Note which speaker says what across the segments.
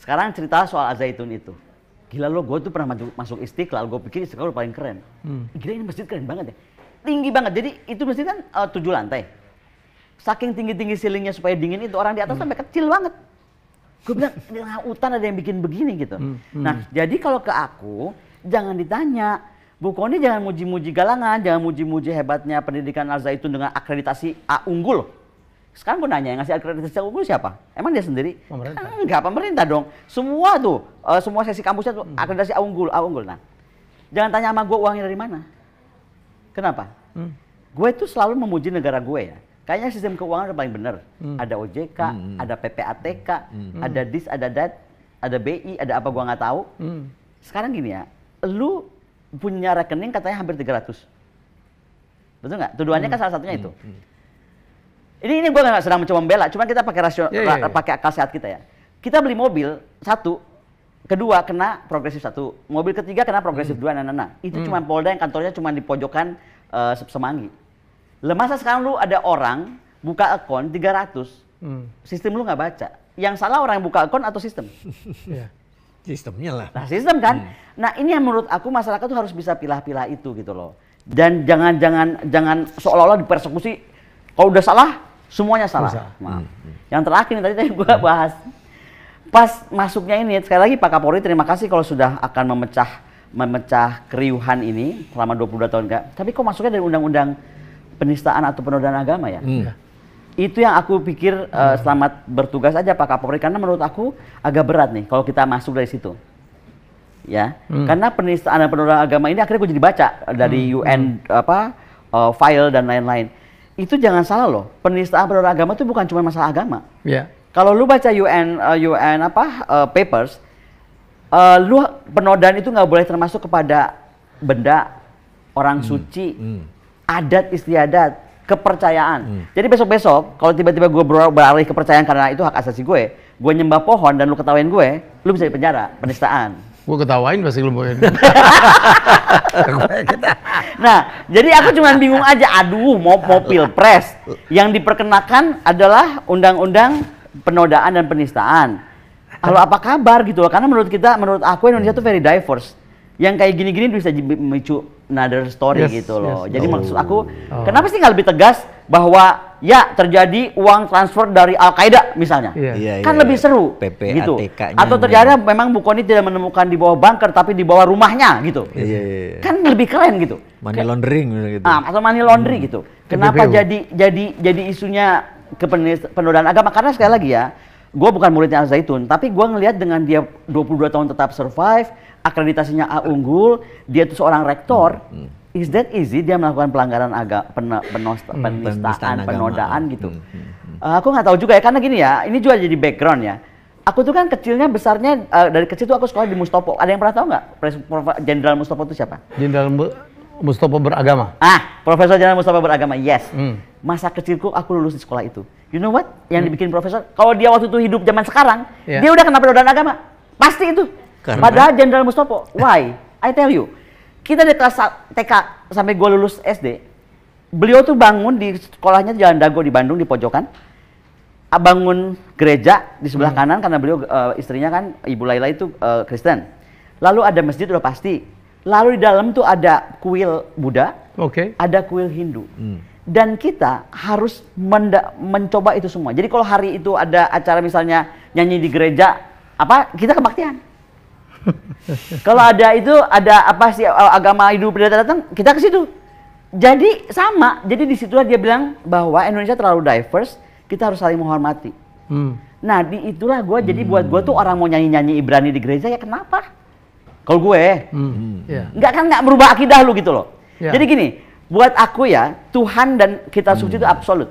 Speaker 1: Sekarang cerita soal Al-Zaitun itu. Gila lo, gue tuh pernah masuk Istiqlal, gue pikir Istiqlal paling keren. Gila ini masjid keren banget ya. Tinggi banget, jadi itu masjid kan 7 lantai. Saking tinggi-tinggi ceilingnya supaya dingin itu, orang di atas sampai kecil banget. Gue bilang, di tengah hutan ada yang bikin begini gitu. Nah, jadi kalau ke aku, jangan ditanya. Bu Kony jangan muji-muji galangan, jangan muji-muji hebatnya pendidikan Al-Zaitun dengan akreditasi A unggul. Sekarang gue nanya, yang ngasih akreditasi A unggul siapa? Emang dia sendiri?
Speaker 2: Pemerintah.
Speaker 1: Enggak, pemerintah dong. Semua tuh, semua sesi kampusnya tuh akreditasi A unggul, A unggul. Nah, jangan tanya sama gue uangnya dari mana. Kenapa? Gue tuh selalu memuji negara gue ya. Kayaknya sistem keuangan udah paling bener. Ada OJK, ada PPATK, ada DIS, ada DAT, ada BI, ada apa gua nggak tahu. Sekarang gini ya, lu punya rekening katanya hampir 300. Betul nggak? Tuduhannya kan salah satunya itu. Ini gua nggak sedang mencoba membela, cuma kita pakai pakai akal sehat kita ya. Kita beli mobil satu, kedua kena progresif 1, mobil ketiga kena progresif 2, nah. Itu cuma Polda yang kantornya cuma di pojokan Semanggi. Lah masa sekarang lu ada orang buka akun 300, sistem lu nggak baca. Yang salah orang yang buka akun atau sistem?
Speaker 3: Sistemnya lah.
Speaker 1: Nah sistem kan. Nah ini yang menurut aku masyarakat tuh harus bisa pilah-pilah itu gitu loh. Dan jangan seolah-olah dipersekusi. Kalau udah salah semuanya salah. Yang terakhir nih tadi gue bahas. Pas masuknya ini sekali lagi Pak Kapolri terima kasih kalau sudah akan memecah keriuhan ini selama 22 tahun enggak. Tapi kok masuknya dari undang-undang penistaan atau penodaan agama ya? Itu yang aku pikir selamat bertugas aja Pak Kapolri, karena menurut aku agak berat nih kalau kita masuk dari situ. Ya, karena penistaan dan penodaan agama ini akhirnya gue jadi baca dari UN file dan lain-lain. Itu jangan salah loh, penistaan penodaan agama itu bukan cuma masalah agama. Kalau lu baca UN papers, lu penodaan itu nggak boleh termasuk kepada benda, orang suci, adat istiadat, kepercayaan. Jadi besok-besok kalau tiba-tiba gue beralih kepercayaan karena itu hak asasi gue nyembah pohon dan lu ketawain gue, lu bisa dipenjara, penistaan.
Speaker 2: Gue ketawain pasti lu boleh.
Speaker 1: Nah, jadi aku cuma bingung aja, aduh mau pilpres yang diperkenakan adalah undang-undang penodaan dan penistaan. Lalu apa kabar gitu loh, karena menurut aku Indonesia tuh very diverse. Yang kayak gini-gini bisa memicu another story gitu loh. Jadi maksud aku, kenapa sih nggak lebih tegas bahwa ya terjadi uang transfer dari Al-Qaeda misalnya? Kan lebih seru gitu. Atau terjadi memang Bu Kony tidak menemukan di bawah bunker tapi di bawah rumahnya gitu. Kan lebih keren gitu.
Speaker 3: Money laundering gitu.
Speaker 1: Atau money laundry gitu. Kenapa jadi isunya penodaan agama? Karena sekali lagi ya, gue bukan muridnya Al-Zaitun, tapi gue ngelihat dengan dia 22 tahun tetap survive, akreditasinya A unggul, dia itu seorang rektor, is that easy dia melakukan pelanggaran penistaan, penodaan gitu. Aku nggak tahu juga ya, karena gini ya, ini juga jadi background ya. Aku tuh kan kecilnya besarnya dari kecil tuh aku sekolah di Mustopo. Ada yang pernah tahu nggak Jenderal Mustopo itu siapa?
Speaker 2: Jenderal Mustopo beragama.
Speaker 1: Profesor Jenderal Mustopo beragama, yes. Masa kecilku aku lulus di sekolah itu. You know what? Yang dibikin profesor, kalau dia waktu itu hidup zaman sekarang, dia udah kena penodaan agama. Pasti itu. Padahal Jenderal Mustopo. Why? I tell you. Kita di kelas TK sampai gue lulus SD, beliau tuh bangun di sekolahnya Jalan Dago di Bandung di pojokan. Bangun gereja di sebelah kanan karena beliau istrinya kan Ibu Laila itu Kristen. Lalu ada masjid udah pasti. Lalu di dalam tuh ada kuil Buddha, ada kuil Hindu. Dan kita harus mencoba itu semua. Jadi kalau hari itu ada acara misalnya nyanyi di gereja, kita kebaktian. Kalau ada agama hidup datang, kita ke situ. Jadi sama. Jadi disitulah dia bilang bahwa Indonesia terlalu diverse, kita harus saling menghormati. Nah, itulah gue. Jadi buat gue tuh orang mau nyanyi Ibrani di gereja ya kenapa? Kalau gue, nggak merubah akidah lu gitu loh. Jadi gini. Buat aku ya, Tuhan dan kitab suci itu absolut.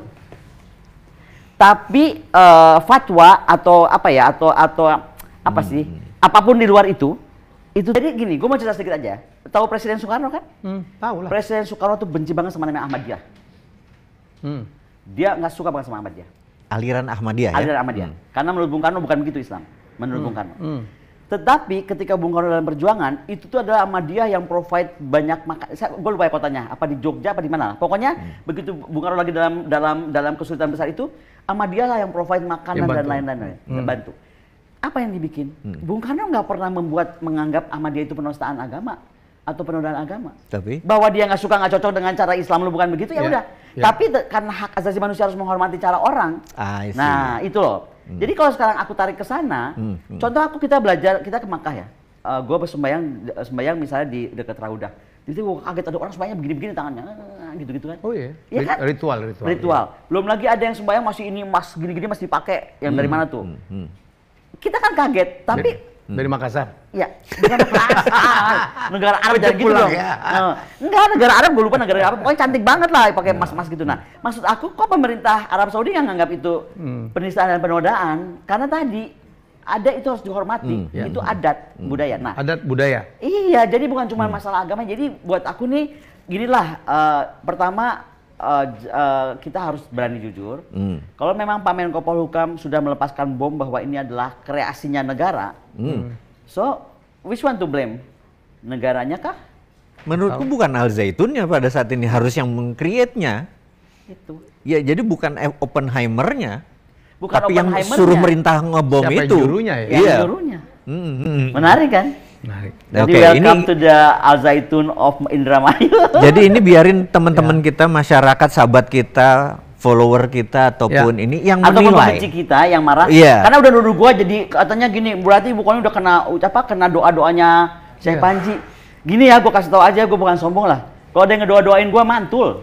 Speaker 1: Tapi fatwa atau apapun di luar itu jadi gini, gue mau cerita sedikit aja. Tahu Presiden Soekarno kan?
Speaker 2: Tahu lah.
Speaker 1: Presiden Soekarno tuh benci banget sama namanya Ahmadiyah. Dia nggak suka banget sama Ahmadiyah.
Speaker 3: Aliran Ahmadiyah ya?
Speaker 1: Aliran Ahmadiyah. Karena menurut Bung Karno bukan begitu Islam. Menurut Bung Karno. Tetapi ketika Bung Karno dalam perjuangan, itu tuh adalah Ahmadiyah yang provide banyak makan. Gue lupa ya kotanya, apa di Jogja apa di mana. Pokoknya begitu Bung Karno lagi dalam kesulitan besar itu, Ahmadiyah lah yang provide makanan dan lain-lain, bantu. Apa yang dibikin? Bung Karno nggak pernah menganggap Ahmadiyah itu penistaan agama atau penodaan agama.
Speaker 3: Tapi
Speaker 1: bahwa dia nggak suka, nggak cocok dengan cara Islam lu bukan begitu, ya udah. Tapi karena hak asasi manusia harus menghormati cara orang. Nah itu loh. Jadi kalau sekarang aku tarik ke sana, contoh kita belajar, kita ke Makkah ya. Gue sembahyang misalnya di dekat Raudah. Jadi gue kaget ada orang sembahyang begini-begini tangannya, gitu-gitu kan.
Speaker 2: Oh iya.
Speaker 1: Ya kan?
Speaker 2: Ritual.
Speaker 1: Belum lagi ada yang sembahyang masih ini emas gini-gini masih dipakai. Yang dari mana tuh? Kita kan kaget, tapi
Speaker 2: dari Makassar.
Speaker 1: Ya, bukan Makassar. Negara Arab jangan gitu dong. Ya. Enggak, negara Arab, gue lupa negara Arab. Pokoknya cantik banget lah pakai emas-emas gitu. Nah, maksud aku kok pemerintah Arab Saudi nggak nganggap itu penistaan dan penodaan? Karena tadi ada itu harus dihormati. Itu adat budaya. Nah,
Speaker 2: adat budaya.
Speaker 1: Iya, jadi bukan cuma masalah agama. Jadi buat aku nih, ginilah. Pertama, kita harus berani jujur. Kalau memang Pak Menko Polhukam sudah melepaskan bom bahwa ini adalah kreasinya negara, so which one to blame? Negaranya kah?
Speaker 3: Menurutku bukan Al Zaitunnya pada saat ini, harus yang meng-create-nya.
Speaker 1: Itu.
Speaker 3: Ya, jadi bukan Oppenheimer-nya.
Speaker 1: Bukan
Speaker 3: tapi yang suruh merintah ngebom
Speaker 2: siapa
Speaker 3: itu.
Speaker 2: Jurunya ya?
Speaker 1: Yang jurunya. Menarik kan?
Speaker 2: Menarik.
Speaker 1: Jadi welcome to the Al Zaitun of Indramayu.
Speaker 3: Jadi ini biarin teman-teman kita, masyarakat, sahabat kita, follower kita ataupun ini yang menilai.
Speaker 1: Ataupun pembenci kita yang marah. Karena udah nuduh gua jadi katanya gini, berarti bukannya udah kena doa-doanya Syekh Panji. Gini ya, gua kasih tahu aja, gua bukan sombong lah. Kalau ada yang ngedoa-doain gua mantul.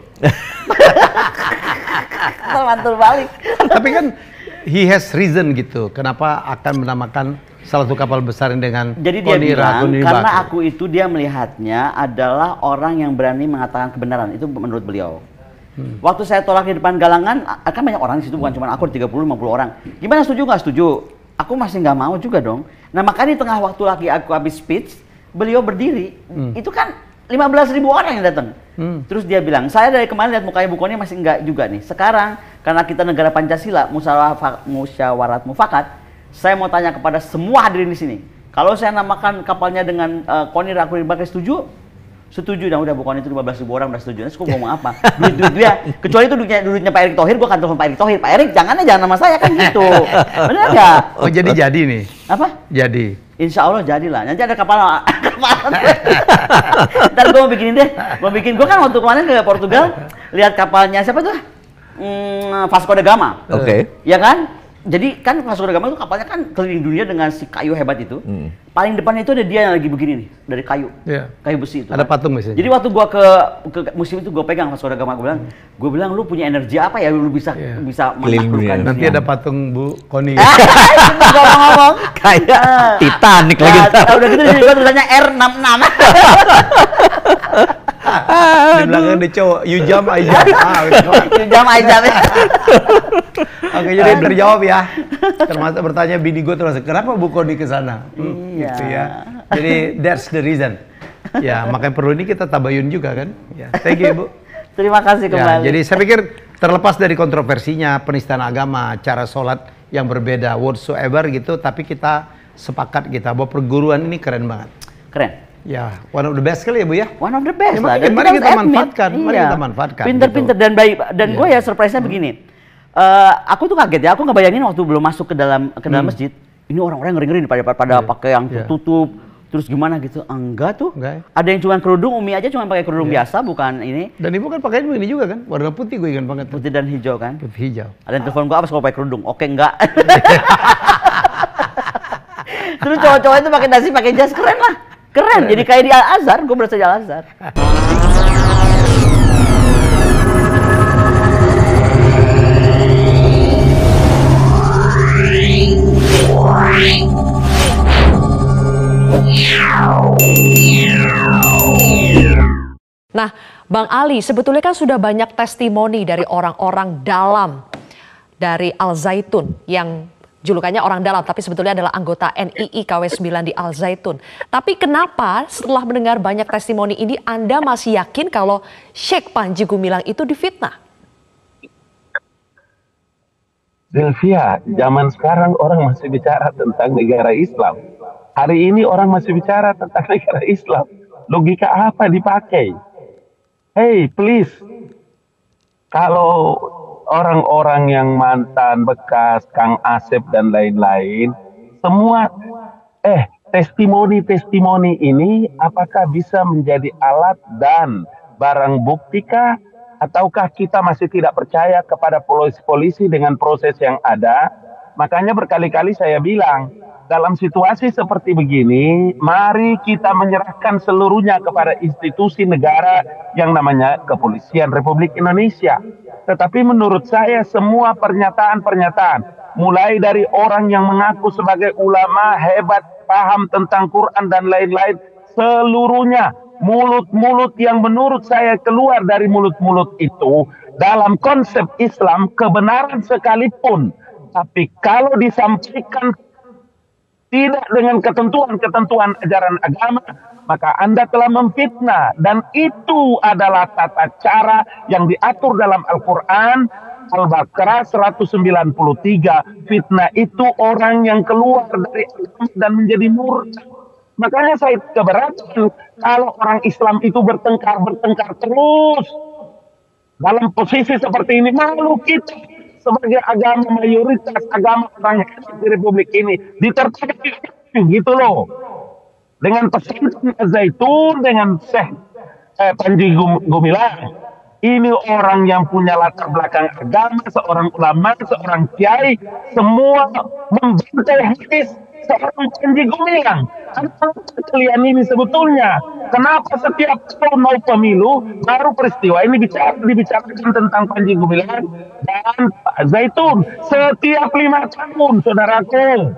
Speaker 1: Mantul balik.
Speaker 2: Tapi kan he has reason gitu. Kenapa akan menamakan salah satu kapal besar dengan
Speaker 1: jadi dia bilang, karena aku itu dia melihatnya adalah orang yang berani mengatakan kebenaran. Itu menurut beliau. Waktu saya tolak di depan galangan, kan banyak orang di situ, bukan cuma aku, 30-50 orang. Gimana, setuju nggak setuju? Aku masih nggak mau juga dong. Nah makanya di tengah waktu lagi aku habis speech, beliau berdiri. Itu kan 15.000 orang yang datang. Terus dia bilang, saya dari kemarin lihat mukanya Bu Kony masih enggak juga nih. Sekarang karena kita negara Pancasila, musyawarat mufakat, saya mau tanya kepada semua hadirin di sini. Kalau saya namakan kapalnya dengan Kony Rakurin Bakri, setuju? Setuju. Dan udah Bu Kony itu 15.000 orang udah setuju. Terus aku ngomong apa? Duit dia. Kecuali itu duitnya Pak Erick Thohir, gua akan telepon Pak Erick Thohir. Pak Erick, jangan nama saya kan gitu. Benar nggak?
Speaker 2: Oh jadi nih?
Speaker 1: Apa?
Speaker 2: Jadi.
Speaker 1: Insya Allah jadilah. Nanti ada kapal. Ntar gue mau bikinin deh. Gue kan waktu kemarin ke Portugal, lihat kapalnya siapa tuh? Vasco da Gama.
Speaker 3: Oke.
Speaker 1: Ya kan? Jadi kan Vasco da Gama itu kapalnya kan keliling dunia dengan si kayu hebat itu. Paling depannya itu ada dia yang lagi begini nih, dari kayu. Kayu besi itu.
Speaker 2: Ada patung misalnya.
Speaker 1: Jadi waktu gua ke museum itu gua pegang Vasco da Gama, gua bilang lu punya energi apa ya, lu bisa menaklukkan dunia.
Speaker 2: Nanti ada patung Bu Kony.
Speaker 1: Ngomong-ngomong
Speaker 3: kayak Titanic lagi.
Speaker 1: Udah gitu jadi gua tulisannya R66.
Speaker 2: Di belakang ada cowok, you jump, I jump.
Speaker 1: You jump, I jump.
Speaker 2: Oke, jadi terjawab ya. Termasuk bertanya bini gue terus, kenapa Bu Kony ke sana? Gitu ya. Jadi that's the reason. Ya, makanya perlu ini kita tabayun juga kan. Ya, thank you Bu.
Speaker 1: Terima kasih kembali.
Speaker 2: Ya, jadi saya pikir terlepas dari kontroversinya, penistaan agama, cara sholat yang berbeda, whatsoever gitu, tapi kita sepakat bahwa perguruan ini keren banget.
Speaker 1: Keren.
Speaker 2: Ya, one of the best kali ya Bu ya?
Speaker 1: One of the best lah.
Speaker 2: Mari kita manfaatkan, mari kita manfaatkan.
Speaker 1: Pinter-pinter dan baik. Dan gue ya surprise-nya begini. Aku tuh kaget ya, aku ngebayangin waktu belum masuk ke dalam masjid, ini orang-orang ngeri-ngeri pada pakai yang tertutup, terus gimana gitu. Enggak tuh. Ada yang cuma kerudung, Umi aja cuma pakai kerudung biasa, bukan ini.
Speaker 2: Dan Ibu kan pakainya begini juga kan? Warna putih gue ingat banget.
Speaker 1: Putih dan hijau kan?
Speaker 2: Putih hijau.
Speaker 1: Ada yang telepon gue, apa kalau pakai kerudung? Oke, enggak. Terus cowok-cowok itu pakai dasi, pakai jas, keren lah. Keren, jadi kayak di Al-Azhar, gue berasa di Al-Azhar.
Speaker 4: Nah, Bang Ali, sebetulnya kan sudah banyak testimoni dari orang-orang dalam dari Al Zaitun yang julukannya orang dalam, tapi sebetulnya adalah anggota NII KW9 di Al Zaitun. Tapi kenapa setelah mendengar banyak testimoni ini, Anda masih yakin kalau Syekh Panji Gumilang itu difitnah?
Speaker 5: Sylvia, zaman sekarang orang masih bicara tentang negara Islam. Hari ini orang masih bicara tentang negara Islam. Logika apa dipakai? Hey, please. Kalau orang-orang yang mantan, bekas, Kang Asep dan lain-lain, semua testimoni-testimoni ini apakah bisa menjadi alat dan barang buktikah, ataukah kita masih tidak percaya kepada polisi dengan proses yang ada? Makanya berkali-kali saya bilang, dalam situasi seperti begini, mari kita menyerahkan seluruhnya kepada institusi negara yang namanya Kepolisian Republik Indonesia. Tetapi menurut saya semua pernyataan-pernyataan, mulai dari orang yang mengaku sebagai ulama hebat, paham tentang Quran dan lain-lain, seluruhnya mulut-mulut yang menurut saya keluar dari mulut-mulut itu dalam konsep Islam kebenaran sekalipun, tapi kalau disampaikan tidak dengan ketentuan-ketentuan ajaran agama, maka Anda telah memfitnah, dan itu adalah tata cara yang diatur dalam Al-Quran. Al-Baqarah 193, fitnah itu orang yang keluar dari agama dan menjadi murtad. Makanya saya keberatan kalau orang Islam itu bertengkar terus dalam posisi seperti ini. Malu kita sebagai agama mayoritas, agama orang di Republik ini ditertarik gitu loh. Dengan pesantren Az-Zaitun, dengan Syekh Panji Gumilang. Ini orang yang punya latar belakang agama, seorang ulama, seorang kiai, semua membantai hadis seorang Panji Gumilang. Apa kalian ini sebetulnya? Kenapa setiap tahun mau pemilu baru peristiwa ini dibicarakan tentang Panji Gumilang dan Pak Zaitun? Setiap 5 tahun, saudaraku.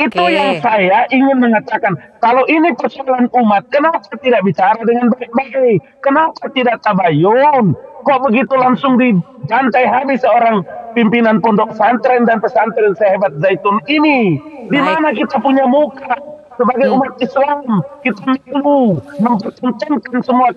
Speaker 5: Itu yang saya ingin mengatakan. Kalau ini persoalan umat, kenapa tidak bicara dengan baik-baik? Kenapa tidak tabayun? Kok begitu langsung dibantai habis seorang pimpinan pondok pesantren dan pesantren sehebat Zaitun ini? Di mana kita punya muka sebagai umat Islam? Kita perlu mempertontonkan semua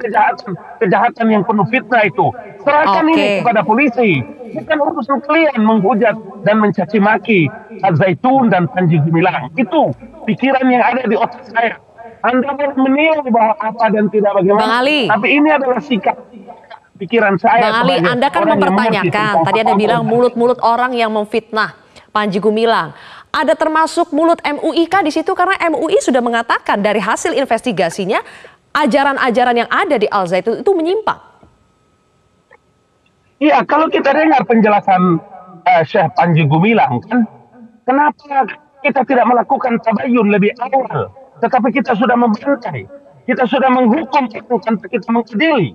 Speaker 5: kejahatan yang penuh fitnah itu. Serahkan ini kepada polisi. Bukan urusan kalian menghujat dan mencaci maki Az-Zaitun dan Panji Gumilang. Itu pikiran yang ada di otak saya. Anda boleh menilai bahwa apa dan tidak bagaimana. Tapi ini adalah sikap pikiran saya.
Speaker 4: Bang Ali, Anda kan mempertanyakan. Tadi Anda bilang mulut-mulut orang yang memfitnah Panji Gumilang. Ada termasuk mulut MUI kah di situ? Karena MUI sudah mengatakan dari hasil investigasinya ajaran-ajaran yang ada di Al-Zaitun itu menyimpang.
Speaker 5: Iya, kalau kita dengar penjelasan Syekh Panji Gumilang, kan, kenapa kita tidak melakukan tabayun lebih awal? Tetapi kita sudah membantai, kita sudah menghukum tanpa kita mengadili.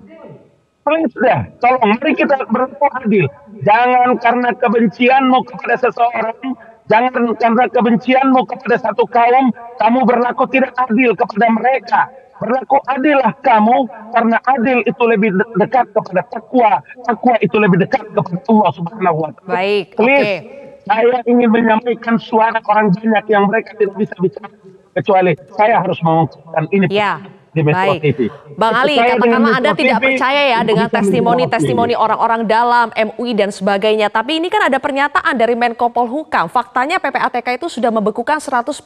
Speaker 5: Sudah, tolong mari kita berlaku adil. Jangan karena kebencianmu kepada seseorang, jangan karena kebencianmu kepada satu kaum, kamu berlaku tidak adil kepada mereka. Berlaku adillah kamu, karena adil itu lebih dekat kepada takwa. Takwa itu lebih dekat kepada Allah Subhanahu wa Ta'ala.
Speaker 4: Baik,
Speaker 5: saya ingin menyampaikan suara orang banyak yang mereka tidak bisa bicara, kecuali saya harus mengungkapkan ini.
Speaker 4: Baik, Bang Ali, katakanlah Anda tidak percaya ya dengan testimoni-testimoni orang-orang dalam MUI dan sebagainya. Tapi ini kan ada pernyataan dari Menko Polhukam. Faktanya PPATK itu sudah membekukan 145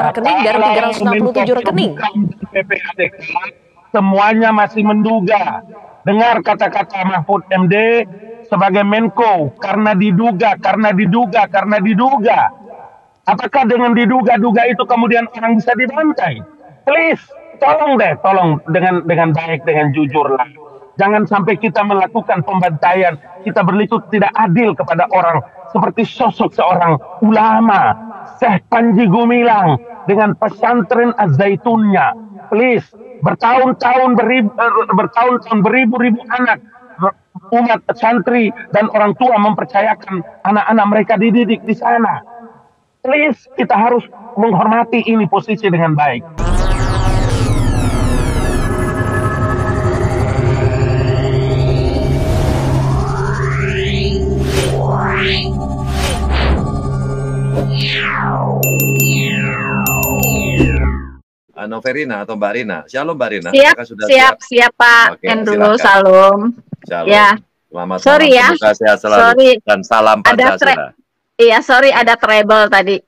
Speaker 4: rekening dari 367 rekening.
Speaker 5: PPATK semuanya masih menduga. Dengar kata-kata Mahfud MD sebagai Menko, karena diduga. Apakah dengan diduga-duga itu kemudian orang bisa dibantai? Please. Tolong dengan baik, dengan jujur lah. Jangan sampai kita melakukan pembantaian, kita berlaku tidak adil kepada orang seperti sosok seorang ulama, Syekh Panji Gumilang dengan pesantren Az-Zaitunnya. Please, bertahun-tahun beribu-ribu anak, umat santri dan orang tua mempercayakan anak-anak mereka dididik di sana. Please, kita harus menghormati ini posisi dengan baik.
Speaker 6: Noverina atau Mbak Rina. Shalom Mbak Rina.
Speaker 7: Siap Pak Andrew. Shalom. Ya.
Speaker 6: Selamat
Speaker 7: malam. Ya.
Speaker 6: Semoga sehat selalu dan salam Pancasila.
Speaker 7: Iya, ada trouble tadi.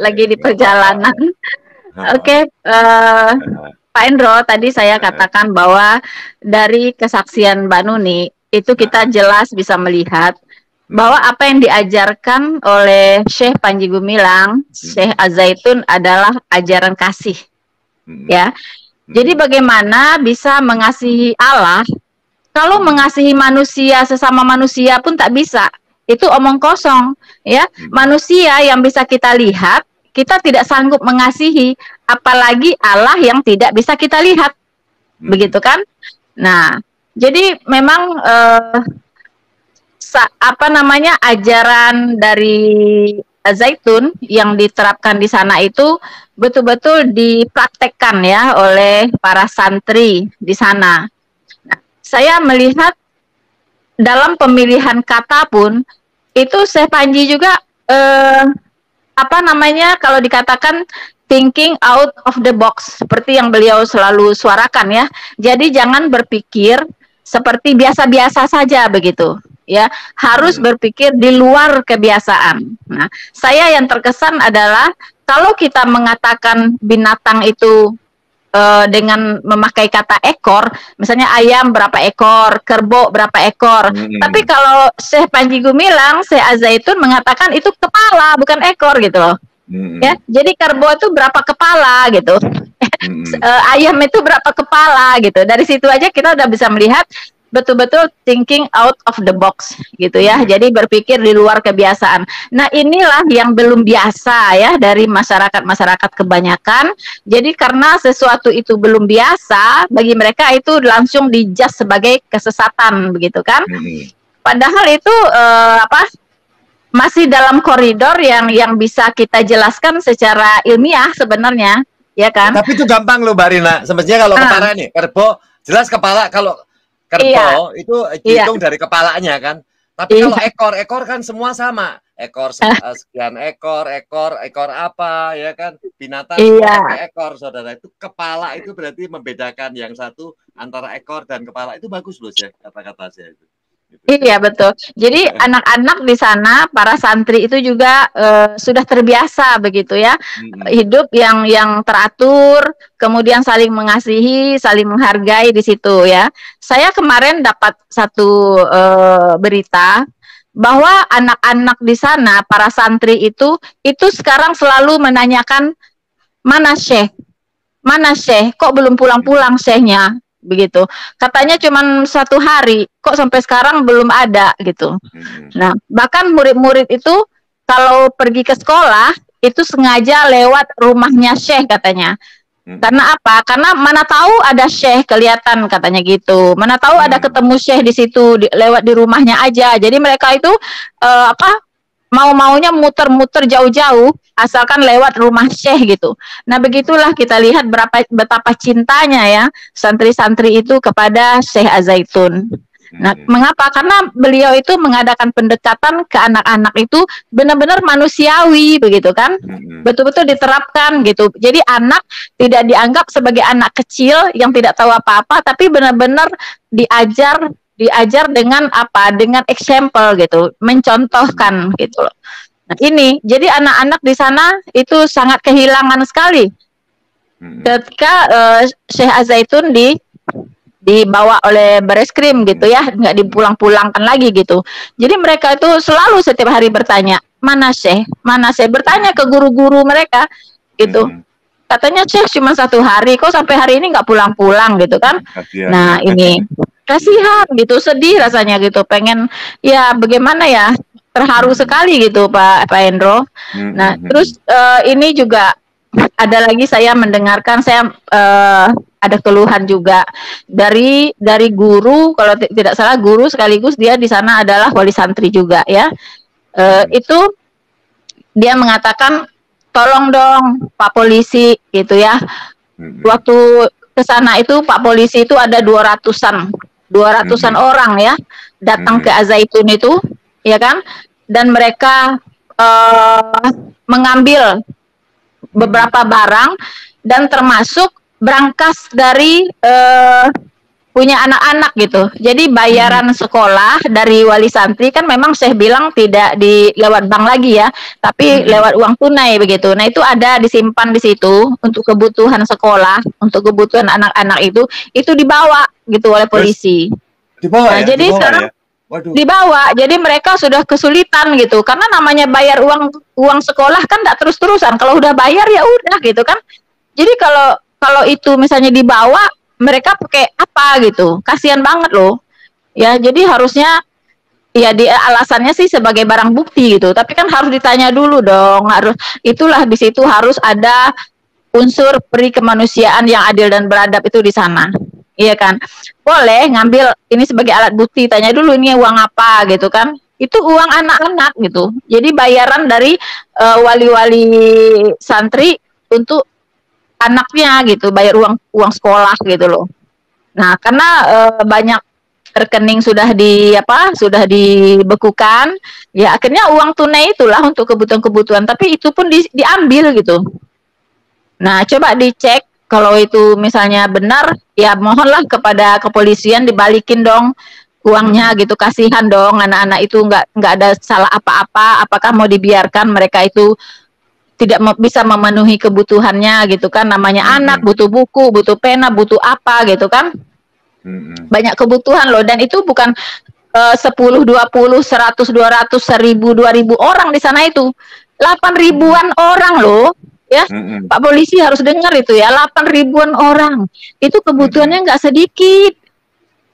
Speaker 7: Lagi di perjalanan. Oke, Pak Endro, tadi saya katakan bahwa dari kesaksian Mbak Nuni itu kita jelas bisa melihat bahwa apa yang diajarkan oleh Syekh Panji Gumilang, Syekh Az-Zaitun adalah ajaran kasih. Ya. Jadi bagaimana bisa mengasihi Allah kalau mengasihi manusia, sesama manusia pun tak bisa. Itu omong kosong, ya. Manusia yang bisa kita lihat, kita tidak sanggup mengasihi, apalagi Allah yang tidak bisa kita lihat. Begitu kan? Nah, jadi memang ajaran dari Zaitun yang diterapkan di sana itu betul-betul dipraktekkan ya oleh para santri di sana. Nah, saya melihat dalam pemilihan kata pun itu Syekh Panji juga kalau dikatakan thinking out of the box seperti yang beliau selalu suarakan ya. Jadi jangan berpikir seperti biasa-biasa saja begitu. Ya, harus berpikir di luar kebiasaan. Nah, saya yang terkesan adalah kalau kita mengatakan binatang itu dengan memakai kata ekor, misalnya ayam berapa ekor, kerbau berapa ekor. Tapi kalau Syekh Panji Gumilang, Syekh Az-Zaitun mengatakan itu kepala bukan ekor gitu loh. Ya, jadi kerbau itu berapa kepala gitu. Ayam itu berapa kepala gitu. Dari situ aja kita udah bisa melihat betul-betul thinking out of the box gitu ya. Jadi berpikir di luar kebiasaan. Nah, inilah yang belum biasa ya dari masyarakat kebanyakan. Jadi karena sesuatu itu belum biasa, bagi mereka itu langsung dijudge sebagai kesesatan begitu kan. Padahal itu masih dalam koridor yang bisa kita jelaskan secara ilmiah sebenarnya, ya kan?
Speaker 6: Tapi itu gampang loh, Mbak Rina. Semestinya kalau kepala nih, kerbau jelas kepala, kalau kerbau itu dihitung dari kepalanya kan. Tapi kalau ekor kan semua sama. Ekor sekian ekor apa ya kan. Binatang pakai ekor, saudara. Itu kepala itu berarti membedakan yang satu antara ekor dan kepala. Itu bagus loh ya kata-kata saya itu.
Speaker 7: Iya betul. Jadi anak-anak di sana, para santri itu juga sudah terbiasa begitu ya, hidup yang teratur, kemudian saling mengasihi, saling menghargai di situ ya. Saya kemarin dapat satu berita bahwa anak-anak di sana, para santri itu sekarang selalu menanyakan mana Syekh, kok belum pulang-pulang Syekhnya. Begitu, katanya cuma 1 hari, kok sampai sekarang belum ada gitu. Nah, bahkan murid-murid itu kalau pergi ke sekolah itu sengaja lewat rumahnya Syekh katanya. Karena apa? Karena mana tahu ada Syekh kelihatan katanya gitu. Mana tahu ada ketemu Syekh di situ, lewat di rumahnya aja. Jadi mereka itu mau-maunya muter-muter jauh-jauh asalkan lewat rumah Syekh gitu. Nah, begitulah kita lihat betapa cintanya ya santri-santri itu kepada Syekh Az-Zaitun. Nah, mengapa? Karena beliau itu mengadakan pendekatan ke anak-anak itu benar-benar manusiawi begitu kan? Betul-betul diterapkan gitu. Jadi anak tidak dianggap sebagai anak kecil yang tidak tahu apa-apa, tapi benar-benar diajar dengan apa? Dengan example gitu, mencontohkan gitu loh. Nah, ini jadi anak-anak di sana itu sangat kehilangan sekali ketika Syekh Az-Zaitun dibawa oleh Bareskrim gitu ya, nggak dipulang-pulangkan lagi gitu. Jadi mereka itu selalu setiap hari bertanya, mana Syekh, bertanya ke guru-guru mereka gitu. Katanya Syekh cuma 1 hari, kok sampai hari ini nggak pulang-pulang gitu kan. Nah, ini kasihan gitu, sedih rasanya gitu, pengen ya bagaimana ya, terharu sekali gitu Pak Endro. Nah, terus ini juga ada lagi saya mendengarkan, saya ada keluhan juga dari guru, kalau tidak salah guru sekaligus dia di sana adalah wali santri juga ya. Itu dia mengatakan, tolong dong Pak Polisi gitu ya. Waktu ke sana itu Pak Polisi itu ada 200-an orang ya datang ke Az-Zaitun itu ya kan, dan mereka mengambil beberapa barang dan termasuk berangkas dari punya anak-anak gitu. Jadi bayaran sekolah dari wali santri kan memang saya bilang tidak lewat bank lagi ya, tapi lewat uang tunai begitu. Nah, itu ada disimpan di situ untuk kebutuhan sekolah, untuk kebutuhan anak-anak itu dibawa gitu oleh polisi.
Speaker 6: Dibawa
Speaker 7: nah,
Speaker 6: ya?
Speaker 7: Jadi
Speaker 6: dibawa
Speaker 7: sekarang
Speaker 6: ya? Waduh.
Speaker 7: Dibawa. Jadi mereka sudah kesulitan gitu. Karena namanya bayar uang sekolah kan tidak terus-terusan. Kalau udah bayar ya udah gitu kan. Jadi kalau itu misalnya dibawa, mereka pakai apa gitu? Kasihan banget loh. Ya, jadi harusnya ya alasannya sih sebagai barang bukti gitu. Tapi kan harus ditanya dulu dong. Itulah di situ harus ada unsur peri kemanusiaan yang adil dan beradab itu di sana. Iya kan? Boleh ngambil ini sebagai alat bukti, tanya dulu ini uang apa gitu kan. Itu uang anak-anak gitu. Jadi bayaran dari wali-wali santri untuk anaknya gitu, bayar uang sekolah gitu loh. Nah, karena banyak rekening sudah dibekukan, ya akhirnya uang tunai itulah untuk kebutuhan-kebutuhan, tapi itu pun diambil gitu. Nah, coba dicek. Kalau itu misalnya benar, ya mohonlah kepada kepolisian dibalikin dong uangnya gitu. Kasihan dong anak-anak itu nggak ada salah apa-apa. Apakah mau dibiarkan mereka itu tidak bisa memenuhi kebutuhannya gitu kan? Namanya anak butuh buku, butuh pena, butuh apa gitu kan? Banyak kebutuhan loh, dan itu bukan 10, 20, 100, 200, 1000, 2000 orang di sana itu. 8.000-an orang loh. Ya, Pak Polisi harus dengar itu ya, 8.000-an orang. Itu kebutuhannya nggak sedikit.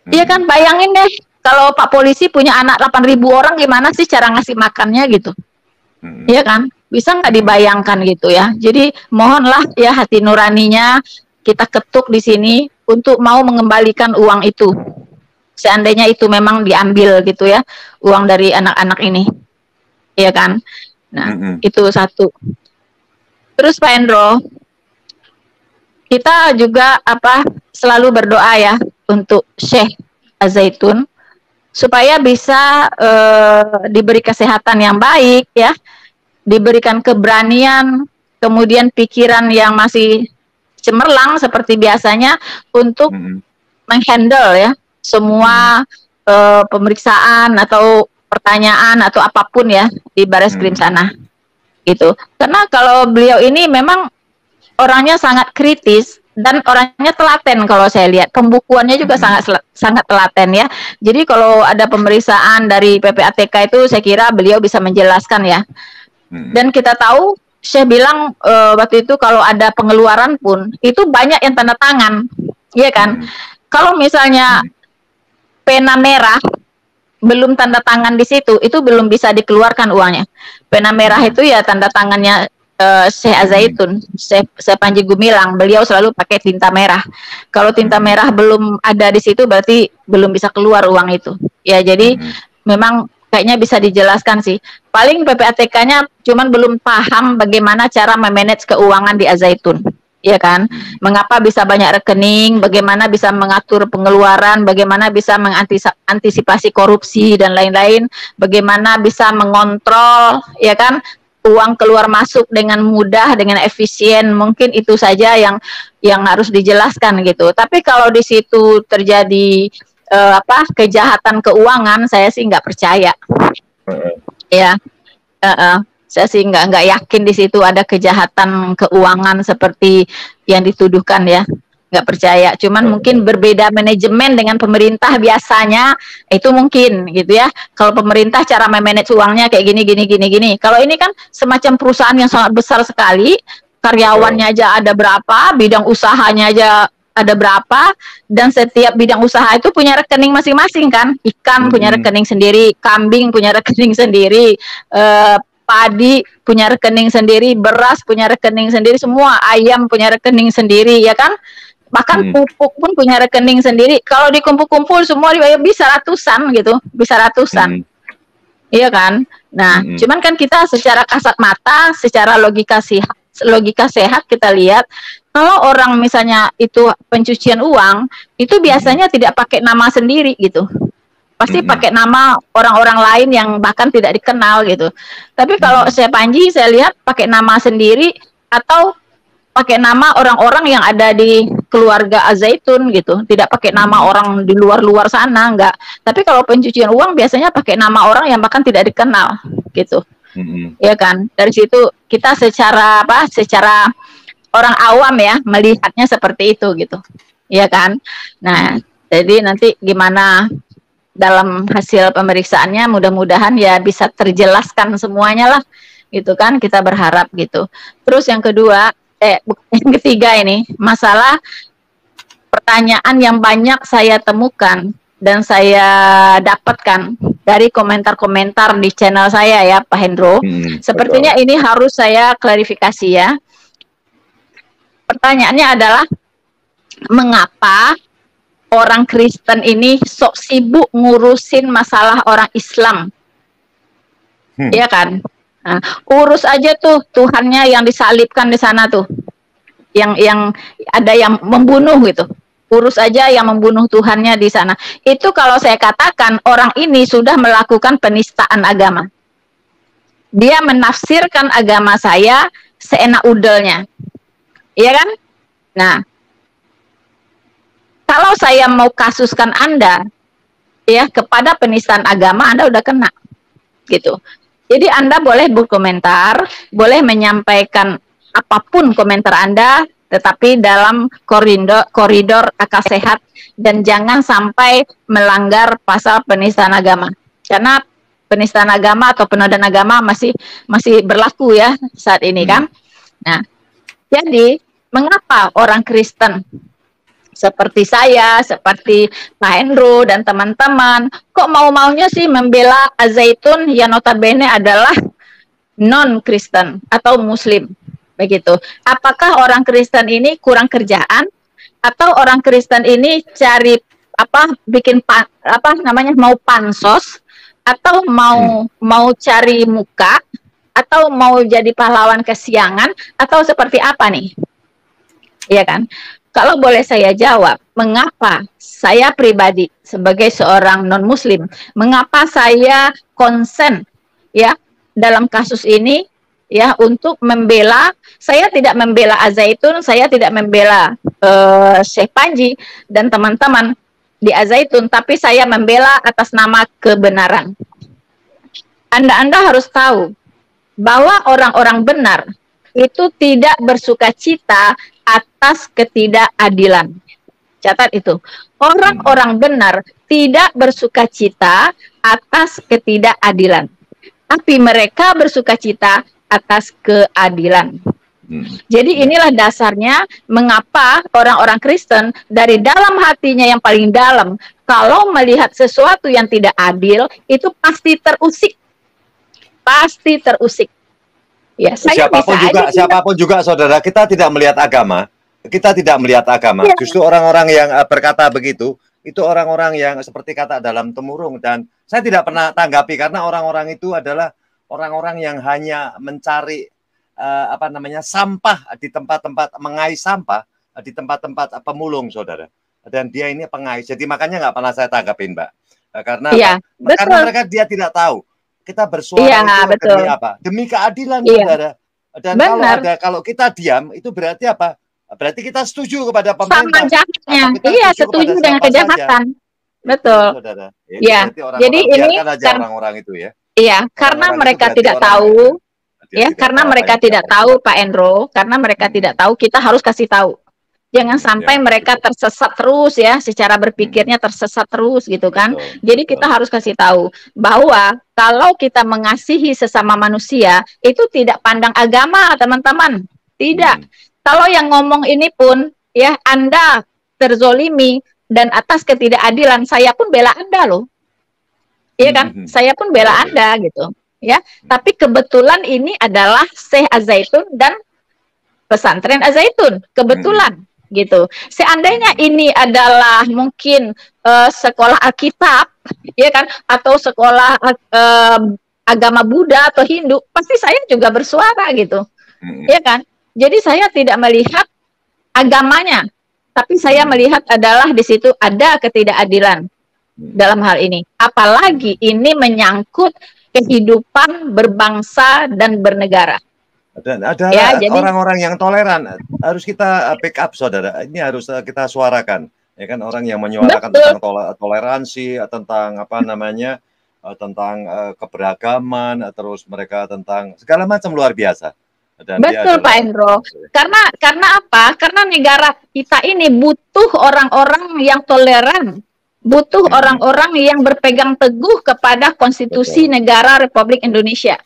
Speaker 7: Iya kan, bayangin deh, kalau Pak Polisi punya anak 8.000 orang, gimana sih cara ngasih makannya gitu. Iya kan, bisa nggak dibayangkan gitu ya. Jadi mohonlah ya hati nuraninya kita ketuk di sini untuk mau mengembalikan uang itu. Seandainya itu memang diambil gitu ya, uang dari anak-anak ini. Iya kan. Nah, itu satu. Terus Pak Endro, kita juga selalu berdoa ya untuk Syekh Az-Zaitun supaya bisa diberi kesehatan yang baik ya, diberikan keberanian, kemudian pikiran yang masih cemerlang seperti biasanya untuk menghandle ya semua pemeriksaan atau pertanyaan atau apapun ya di Bareskrim sana. Gitu. Karena kalau beliau ini memang orangnya sangat kritis dan orangnya telaten kalau saya lihat. Pembukuannya juga sangat telaten ya. Jadi kalau ada pemeriksaan dari PPATK itu saya kira beliau bisa menjelaskan ya. Dan kita tahu saya bilang waktu itu kalau ada pengeluaran pun itu banyak yang tanda tangan. Iya kan? Kalau misalnya pena merah belum tanda tangan di situ, itu belum bisa dikeluarkan uangnya. Pena merah itu ya tanda tangannya Syekh Az-Zaitun, Syekh Panji Gumilang, beliau selalu pakai tinta merah. Kalau tinta merah belum ada di situ, berarti belum bisa keluar uang itu. Ya, jadi memang kayaknya bisa dijelaskan sih. Paling PPATK-nya cuman belum paham bagaimana cara memanage keuangan di Az-Zaitun. Iya kan? Mengapa bisa banyak rekening, bagaimana bisa mengatur pengeluaran, bagaimana bisa mengantisipasi korupsi dan lain-lain, bagaimana bisa mengontrol, ya kan, uang keluar masuk dengan mudah, dengan efisien. Mungkin itu saja yang harus dijelaskan gitu. Tapi kalau di situ terjadi kejahatan keuangan, saya sih nggak percaya. Ya. Saya sih nggak yakin di situ ada kejahatan keuangan seperti yang dituduhkan ya, nggak percaya. Cuman mungkin berbeda manajemen dengan pemerintah biasanya itu mungkin gitu ya. Kalau pemerintah cara memanage uangnya kayak gini. Kalau ini kan semacam perusahaan yang sangat besar sekali, karyawannya aja ada berapa, bidang usahanya aja ada berapa, dan setiap bidang usaha itu punya rekening masing-masing kan. Ikan punya rekening sendiri, kambing punya rekening sendiri, padi punya rekening sendiri, beras punya rekening sendiri, semua ayam punya rekening sendiri ya kan, bahkan pupuk pun punya rekening sendiri. Kalau dikumpul-kumpul semua bisa ratusan gitu, bisa ratusan. Iya kan. Nah, cuman kan kita secara kasat mata, secara logika sehat kita lihat kalau orang misalnya itu pencucian uang itu biasanya tidak pakai nama sendiri gitu. Pasti pakai nama orang-orang lain yang bahkan tidak dikenal gitu. Tapi kalau saya Panji, saya lihat pakai nama sendiri atau pakai nama orang-orang yang ada di keluarga Az-Zaitun gitu. Tidak pakai nama orang di luar-luar sana, enggak. Tapi kalau pencucian uang biasanya pakai nama orang yang bahkan tidak dikenal gitu. Ya kan? Dari situ kita secara orang awam ya melihatnya seperti itu gitu. Ya kan? Nah, jadi nanti gimana dalam hasil pemeriksaannya mudah-mudahan ya bisa terjelaskan semuanya lah, gitu kan, kita berharap gitu. Terus yang kedua, yang ketiga ini masalah pertanyaan yang banyak saya temukan dan saya dapatkan dari komentar-komentar di channel saya ya Pak Hendro. Sepertinya betul. Ini harus saya klarifikasi ya. Pertanyaannya adalah mengapa orang Kristen ini sok sibuk ngurusin masalah orang Islam? Iya kan? Nah, urus aja tuh Tuhannya yang disalibkan di sana tuh. Yang ada yang membunuh gitu. Urus aja yang membunuh Tuhannya di sana. Itu kalau saya katakan orang ini sudah melakukan penistaan agama. Dia menafsirkan agama saya seenak udelnya. Iya kan? Nah, kalau saya mau kasuskan Anda ya kepada penistaan agama, Anda udah kena. Gitu. Jadi Anda boleh berkomentar, boleh menyampaikan apapun komentar Anda, tetapi dalam koridor akal sehat dan jangan sampai melanggar pasal penistaan agama. Karena penistaan agama atau penodaan agama masih berlaku ya saat ini kan. Nah, jadi mengapa orang Kristen seperti saya, seperti Pak Hendro dan teman-teman kok mau-maunya sih membela Al-Zaitun yang notabene adalah non-Kristen atau Muslim? Begitu. Apakah orang Kristen ini kurang kerjaan atau orang Kristen ini cari bikin mau pansos atau mau cari muka atau mau jadi pahlawan kesiangan atau seperti apa nih? Iya kan? Kalau boleh saya jawab, mengapa saya pribadi sebagai seorang non-Muslim, mengapa saya konsen ya dalam kasus ini ya untuk membela? Saya tidak membela Al-Zaitun, saya tidak membela Syekh Panji dan teman-teman di Al-Zaitun, tapi saya membela atas nama kebenaran. Anda harus tahu bahwa orang-orang benar itu tidak bersukacita atas ketidakadilan. Catat itu. Orang-orang benar tidak bersukacita atas ketidakadilan, tapi mereka bersukacita atas keadilan. Jadi inilah dasarnya mengapa orang-orang Kristen dari dalam hatinya yang paling dalam, kalau melihat sesuatu yang tidak adil, itu pasti terusik. Pasti terusik. Ya,
Speaker 6: siapapun juga saudara, kita tidak melihat agama. Kita tidak melihat agama. Ya. Justru orang-orang yang berkata begitu, itu orang-orang yang seperti kata dalam temurung. Dan saya tidak pernah tanggapi karena orang-orang itu adalah orang-orang yang hanya mencari sampah di tempat-tempat mengais sampah di tempat-tempat pemulung, saudara. Dan dia ini pengais. Jadi makanya nggak pernah saya tanggapin, Mbak. Karena mereka dia tidak tahu. Kita bersuara itu demi apa? Demi keadilan, saudara. Dan kalau kita diam, itu berarti apa? Berarti kita setuju kepada pemerintah.
Speaker 7: Sama jahatnya. Iya, setuju dengan kejahatan. Saja. Betul.
Speaker 6: Saudara.
Speaker 7: Ya. Jadi ini
Speaker 6: orang-orang itu ya.
Speaker 7: Iya, karena mereka tidak tahu. Ya, karena mereka tidak tahu, Pak Endro. Karena mereka tidak tahu, kita harus kasih tahu. Jangan sampai mereka tersesat terus ya, secara berpikirnya tersesat terus gitu kan. Jadi kita harus kasih tahu bahwa kalau kita mengasihi sesama manusia, itu tidak pandang agama, teman-teman. Tidak. Kalau yang ngomong ini pun, ya Anda terzolimi dan atas ketidakadilan, saya pun bela Anda loh. Iya kan? Saya pun bela Anda gitu. Ya, tapi kebetulan ini adalah Syekh Al-Zaitun dan pesantren Al-Zaitun. Kebetulan. Gitu. Seandainya ini adalah mungkin sekolah Alkitab, ya kan, atau sekolah agama Buddha atau Hindu, pasti saya juga bersuara gitu, ya kan. Jadi saya tidak melihat agamanya, tapi saya melihat adalah di situ ada ketidakadilan dalam hal ini. Apalagi ini menyangkut kehidupan berbangsa dan bernegara.
Speaker 6: Ada orang-orang yang toleran, harus kita backup, saudara. Ini harus kita suarakan, ya kan, orang yang menyuarakan tentang toleransi, tentang tentang keberagaman, terus mereka tentang segala macam luar biasa. Dan
Speaker 7: betul, Pak Endro. Karena apa? Karena negara kita ini butuh orang-orang yang toleran, butuh orang-orang yang berpegang teguh kepada konstitusi negara Republik Indonesia.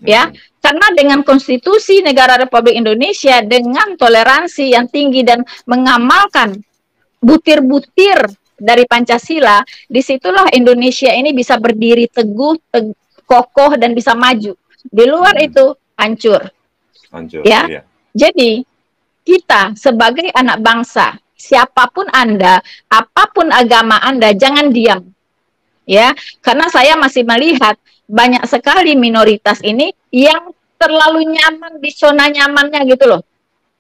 Speaker 7: Ya, karena dengan konstitusi negara Republik Indonesia dengan toleransi yang tinggi dan mengamalkan butir-butir dari Pancasila, disitulah Indonesia ini bisa berdiri teguh, kokoh dan bisa maju. Di luar itu hancur. Ya, iya. Jadi kita sebagai anak bangsa, siapapun Anda, apapun agama Anda, jangan diam. Ya, karena saya masih melihat banyak sekali minoritas ini yang terlalu nyaman di zona nyamannya gitu loh.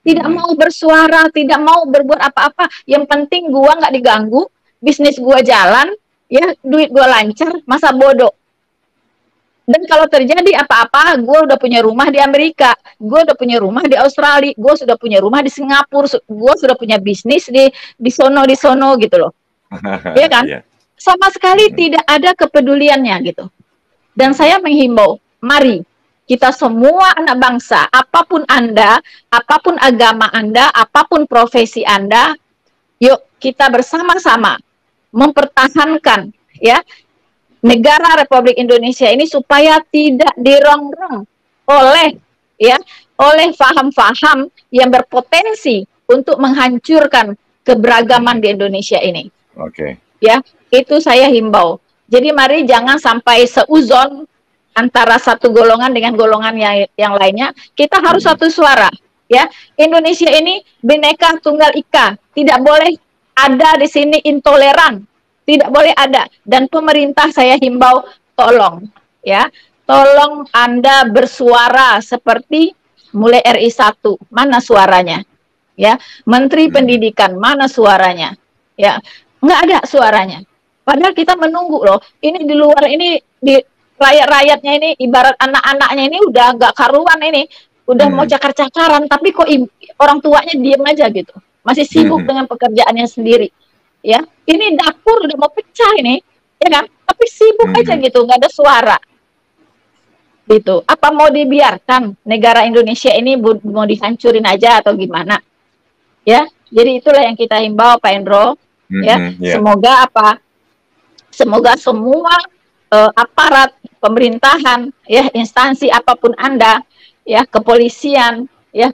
Speaker 7: Tidak mau bersuara, tidak mau berbuat apa-apa. Yang penting gua nggak diganggu, bisnis gua jalan, ya duit gua lancar, masa bodoh. Dan kalau terjadi apa-apa, gue udah punya rumah di Amerika, gue udah punya rumah di Australia, gue sudah punya rumah di Singapura, gue sudah punya bisnis di sono gitu loh, ya kan? Yeah. Sama sekali tidak ada kepeduliannya gitu. Dan saya menghimbau, mari kita semua anak bangsa, apapun Anda, apapun agama Anda, apapun profesi Anda, yuk kita bersama-sama mempertahankan ya negara Republik Indonesia ini supaya tidak dirongrong oleh faham-faham yang berpotensi untuk menghancurkan keberagaman di Indonesia ini. Oke. Ya, itu saya himbau. Jadi mari jangan sampai seuzon antara satu golongan dengan golongan yang lainnya. Kita harus satu suara. Ya, Indonesia ini Bhinneka Tunggal Ika. Tidak boleh ada di sini intoleran. Tidak boleh ada. Dan pemerintah saya himbau, tolong ya, tolong Anda bersuara seperti mulai RI 1, mana suaranya? Ya, Menteri Pendidikan, mana suaranya? Ya, nggak ada suaranya. Padahal kita menunggu loh. Ini di luar ini, di rakyat-rakyatnya ini, ibarat anak-anaknya ini udah nggak karuan ini, udah mau cakar-cakaran, tapi kok orang tuanya diem aja gitu, masih sibuk dengan pekerjaannya sendiri. Ya, ini dapur udah mau pecah ini, ya kan? Tapi sibuk aja gitu, nggak ada suara. Gitu. Apa mau dibiarkan negara Indonesia ini mau dihancurin aja atau gimana? Ya, jadi itulah yang kita himbau Pak Endro. Ya, semoga semoga semua aparat pemerintahan, ya instansi apapun Anda, ya kepolisian, ya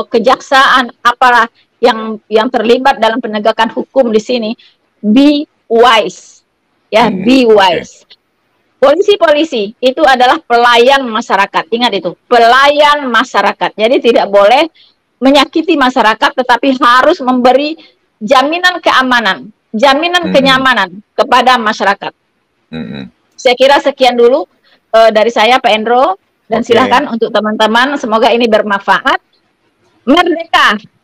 Speaker 7: kejaksaan, aparat yang terlibat dalam penegakan hukum di sini, be wise, ya, be wise. Polisi-polisi itu adalah pelayan masyarakat, ingat itu, pelayan masyarakat. Jadi tidak boleh menyakiti masyarakat, tetapi harus memberi jaminan keamanan, jaminan kenyamanan kepada masyarakat. Saya kira sekian dulu dari saya, Pak Endro, dan silakan untuk teman-teman, semoga ini bermanfaat. Merdeka!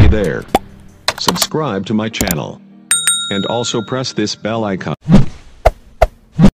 Speaker 8: There. Subscribe to my channel. And also press this bell icon.